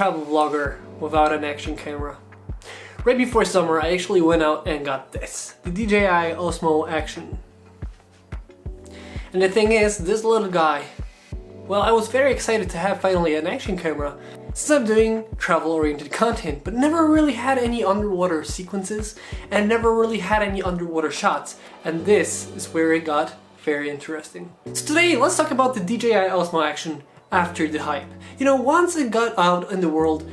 travel vlogger without an action camera. Right before summer, I actually went out and got this, the DJI Osmo Action. And the thing is, this little guy, well, I was very excited to have finally an action camera since I'm doing travel-oriented content, but never really had any underwater sequences and never really had any underwater shots. And this is where it got very interesting. So today, let's talk about the DJI Osmo Action after the hype. You know, once it got out in the world,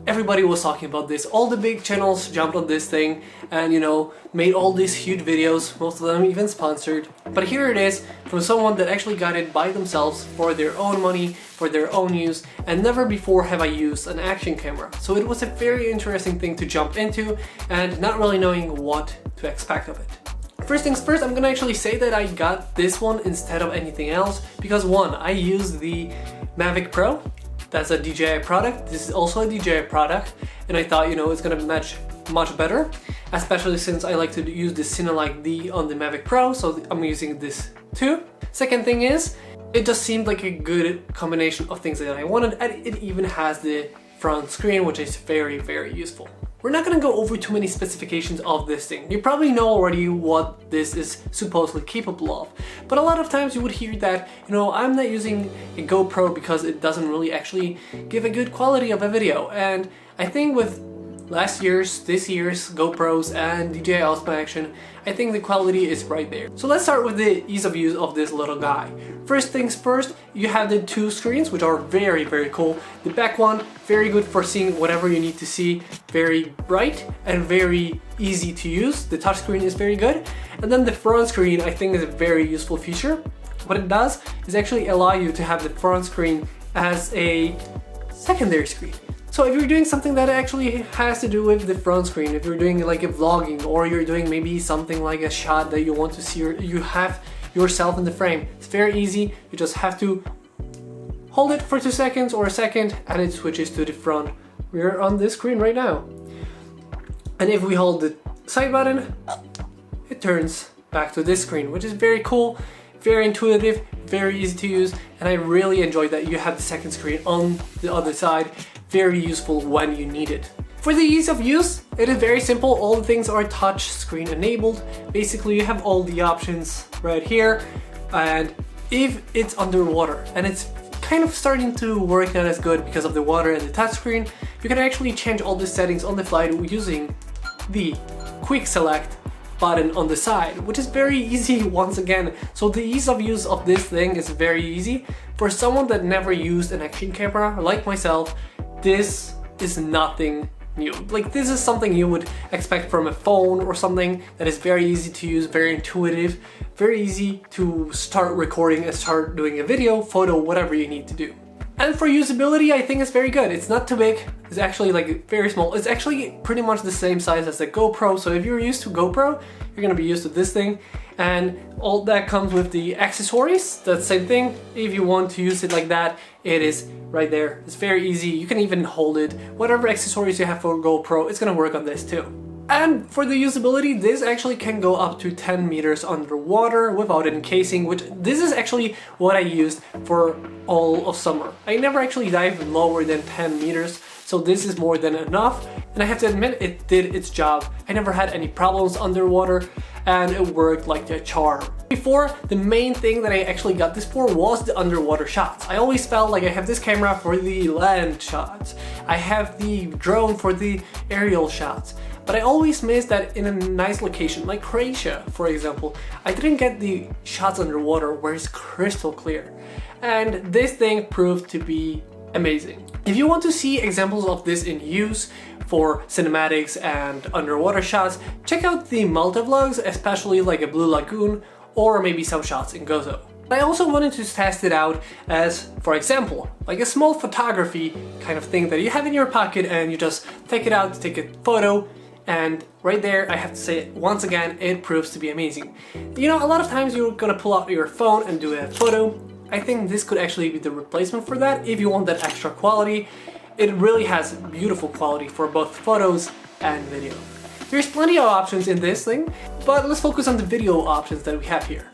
everybody was talking about this. All the big channels jumped on this thing and, you know, made all these huge videos, most of them even sponsored. But here it is from someone that actually got it by themselves for their own money, for their own use, and never before have I used an action camera. So it was a very interesting thing to jump into and not really knowing what to expect of it. First things first, I'm gonna actually say that I got this one instead of anything else because one, I used the Mavic Pro. That's a DJI product. This is also a DJI product, and I thought, you know, it's gonna match much better, especially since I like to use the Cinelike D on the Mavic Pro, so I'm using this too. Second thing is, it just seemed like a good combination of things that I wanted, and it even has the front screen, which is very, very useful. We're not gonna go over too many specifications of this thing. You probably know already what this is supposedly capable of. But a lot of times you would hear that, you know, I'm not using a GoPro because it doesn't really actually give a good quality of a video. And I think with last year's, this year's GoPros and DJI Osmo Action, I think the quality is right there. So let's start with the ease of use of this little guy. First things first, you have the two screens, which are very, very cool. The back one, very good for seeing whatever you need to see, very bright and very easy to use. The touchscreen is very good. And then the front screen, I think, is a very useful feature. What it does is actually allow you to have the front screen as a secondary screen. So if you're doing something that actually has to do with the front screen, if you're doing like a vlogging or you're doing maybe something like a shot that you want to see, or you have yourself in the frame, it's very easy. You just have to hold it for 2 seconds or a second and it switches to the front. We're on this screen right now. And if we hold the side button, it turns back to this screen, which is very cool, very intuitive, very easy to use, and I really enjoyed that you have the second screen on the other side. Very useful when you need it. For the ease of use, it is very simple. All the things are touch screen enabled. Basically, you have all the options right here. And if it's underwater and it's kind of starting to work not as good because of the water and the touch screen, you can actually change all the settings on the fly using the quick select button on the side, which is very easy once again. So the ease of use of this thing is very easy. For someone that never used an action camera like myself, this is nothing new. Like, this is something you would expect from a phone or something that is very easy to use, very intuitive, very easy to start recording and start doing a video, photo, whatever you need to do. And for usability, I think it's very good. It's not too big. It's actually like very small. It's actually pretty much the same size as the GoPro. So if you're used to GoPro, you're gonna be used to this thing. And all that comes with the accessories. That's the same thing. If you want to use it like that, it is right there. It's very easy. You can even hold it. Whatever accessories you have for GoPro, it's gonna work on this too. And for the usability, this actually can go up to 10 meters underwater without encasing, which this is actually what I used for all of summer. I never actually dived lower than 10 meters, so this is more than enough. And I have to admit, it did its job. I never had any problems underwater and it worked like a charm. Before, the main thing that I actually got this for was the underwater shots. I always felt like I have this camera for the land shots. I have the drone for the aerial shots. But I always missed that in a nice location, like Croatia, for example. I didn't get the shots underwater where it's crystal clear. And this thing proved to be amazing. If you want to see examples of this in use for cinematics and underwater shots, check out the Malta vlogs, especially like a Blue Lagoon or maybe some shots in Gozo. I also wanted to test it out as, for example, like a small photography kind of thing that you have in your pocket and you just take it out to take a photo. And right there, I have to say, once again, it proves to be amazing. You know, a lot of times you're gonna pull out your phone and do a photo. I think this could actually be the replacement for that if you want that extra quality. It really has beautiful quality for both photos and video. There's plenty of options in this thing, but let's focus on the video options that we have here.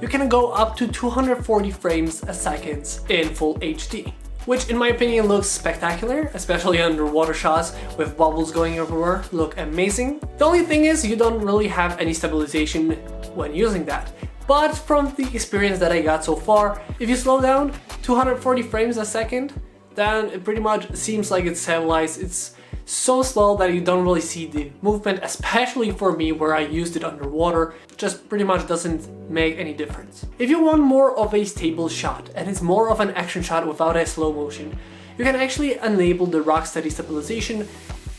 You can go up to 240 frames a second in full HD. which in my opinion looks spectacular, especially underwater shots with bubbles going everywhere, look amazing. The only thing is you don't really have any stabilization when using that. But from the experience that I got so far, if you slow down 240 frames a second, then it pretty much seems like it's stabilized. It's so slow that you don't really see the movement, especially for me where I used it underwater. Just pretty much doesn't make any difference. If you want more of a stable shot and it's more of an action shot without a slow motion, you can actually enable the rocksteady stabilization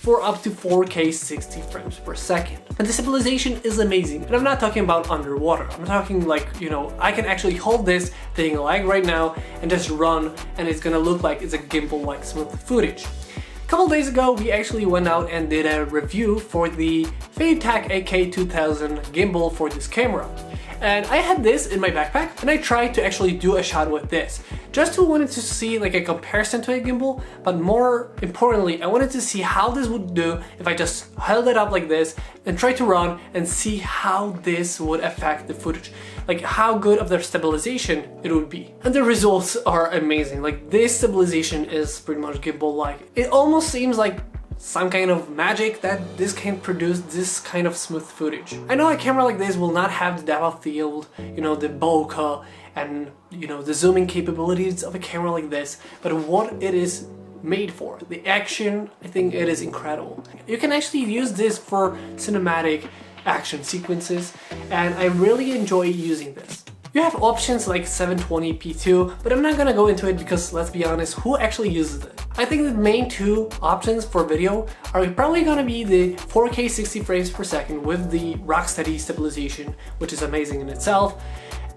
for up to 4K 60 frames per second. And the stabilization is amazing. And I'm not talking about underwater. I'm talking like, you know, I can actually hold this thing like right now and just run, and it's gonna look like it's a gimbal-like smooth footage. A couple days ago, we actually went out and did a review for the Fanatec AK2000 gimbal for this camera. And I had this in my backpack and I tried to actually do a shot with this. Just wanted to see like a comparison to a gimbal, but more importantly, I wanted to see how this would do if I just held it up like this and tried to run and see how this would affect the footage. Like how good of their stabilization it would be. And the results are amazing. Like this stabilization is pretty much gimbal-like. It almost seems like some kind of magic that this can produce this kind of smooth footage. I know a camera like this will not have the depth of field, you know, the bokeh and, you know, the zooming capabilities of a camera like this, but what it is made for, the action, I think it is incredible. You can actually use this for cinematic action sequences, and I really enjoy using this. You have options like 720p2, but I'm not gonna go into it because let's be honest, who actually uses it? I think the main two options for video are probably gonna be the 4K 60 frames per second with the rocksteady stabilization, which is amazing in itself,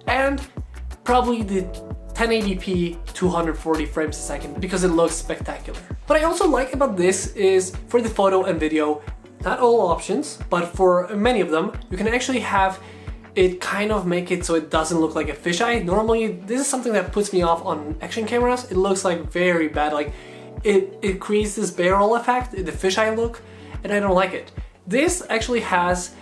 and probably the 1080p 240 frames a second because it looks spectacular. What I also like about this is for the photo and video, not all options, but for many of them, you can actually have it kind of make it so it doesn't look like a fisheye. Normally, this is something that puts me off on action cameras. It looks like very bad, like it creates this barrel effect, the fisheye look, and I don't like it. This actually has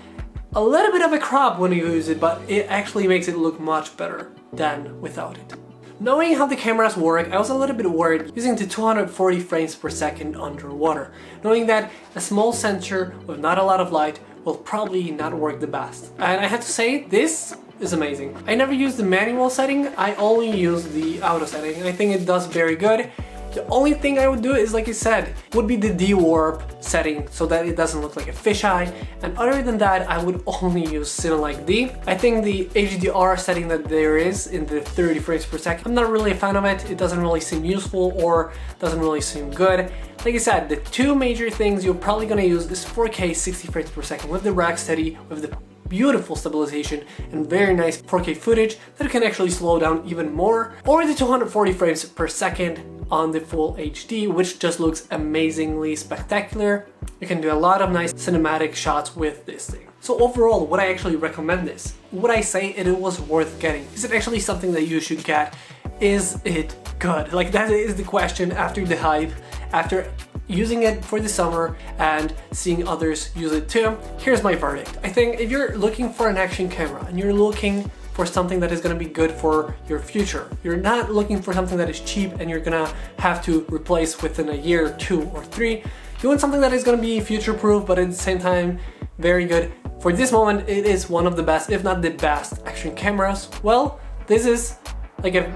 a little bit of a crop when you use it, but it actually makes it look much better than without it. Knowing how the cameras work, I was a little bit worried using the 240 frames per second underwater, knowing that a small sensor with not a lot of light will probably not work the best. And I have to say, this is amazing. I never use the manual setting, I only use the auto setting. I think it does very good. The only thing I would do is, like I said, would be the de-warp setting so that it doesn't look like a fisheye. And other than that, I would only use Cinelike D. I think the HDR setting that there is in the 30 frames per second, I'm not really a fan of it. It doesn't really seem useful or doesn't really seem good. Like I said, the two major things you're probably gonna use is 4K 60 frames per second with the rocksteady, with the beautiful stabilization and very nice 4K footage that can actually slow down even more, or the 240 frames per second on the full HD, which just looks amazingly spectacular. You can do a lot of nice cinematic shots with this thing. So overall, would I actually recommend this? Would I say it was worth getting? Is it actually something that you should get? Is it good? Like, that is the question after the hype, after using it for the summer and seeing others use it too. Here's my verdict. I think if you're looking for an action camera and you're looking for something that is going to be good for your future, you're not looking for something that is cheap and you're gonna have to replace within a year, 2 or 3. You want something that is going to be future-proof, but at the same time very good. For this moment, it is one of the best, if not the best, action cameras. Well, this is like a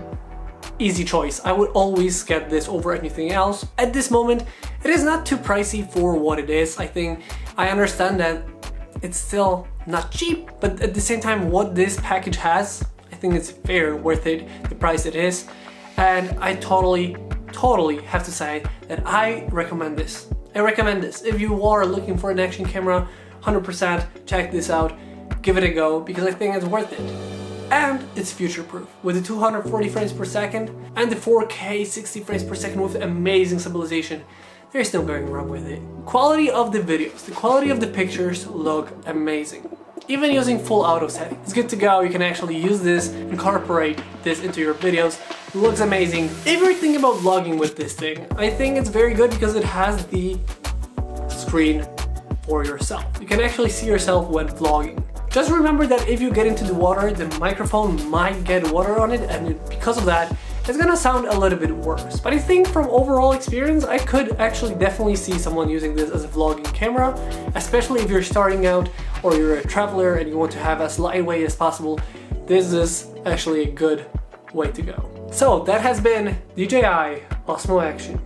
easy choice. I would always get this over anything else. At this moment, it is not too pricey for what it is. I think I understand that it's still not cheap, but at the same time, what this package has, I think it's fair, worth it, the price it is. And I totally have to say that I recommend this. I recommend this. If you are looking for an action camera, 100% check this out, give it a go, because I think it's worth it. And it's future-proof. With the 240 frames per second and the 4K 60 frames per second with amazing stabilization, there's no going wrong with it. Quality of the videos, the quality of the pictures look amazing. Even using full auto setting, it's good to go. You can actually use this, incorporate this into your videos. It looks amazing. If you're thinking about vlogging with this thing, I think it's very good because it has the screen for yourself. You can actually see yourself when vlogging. Just remember that if you get into the water, the microphone might get water on it, and because of that, it's gonna sound a little bit worse. But I think from overall experience, I could actually definitely see someone using this as a vlogging camera, especially if you're starting out or you're a traveler and you want to have as lightweight as possible. This is actually a good way to go. So that has been DJI Osmo Action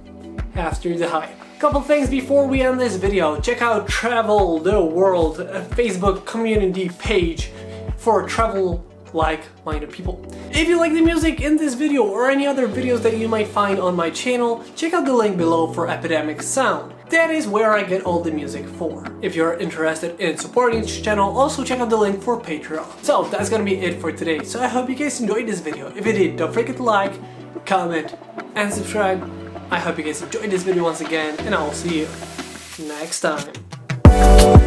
after the hype. Couple things before we end this video. Check out Travel the World, a Facebook community page for travel like-minded people. If you like the music in this video or any other videos that you might find on my channel, check out the link below for Epidemic Sound. That is where I get all the music for. If you're interested in supporting this channel, also check out the link for Patreon. So that's gonna be it for today. So I hope you guys enjoyed this video. If you did, don't forget to like, comment, and subscribe. I hope you guys enjoyed this video once again, and I'll see you next time.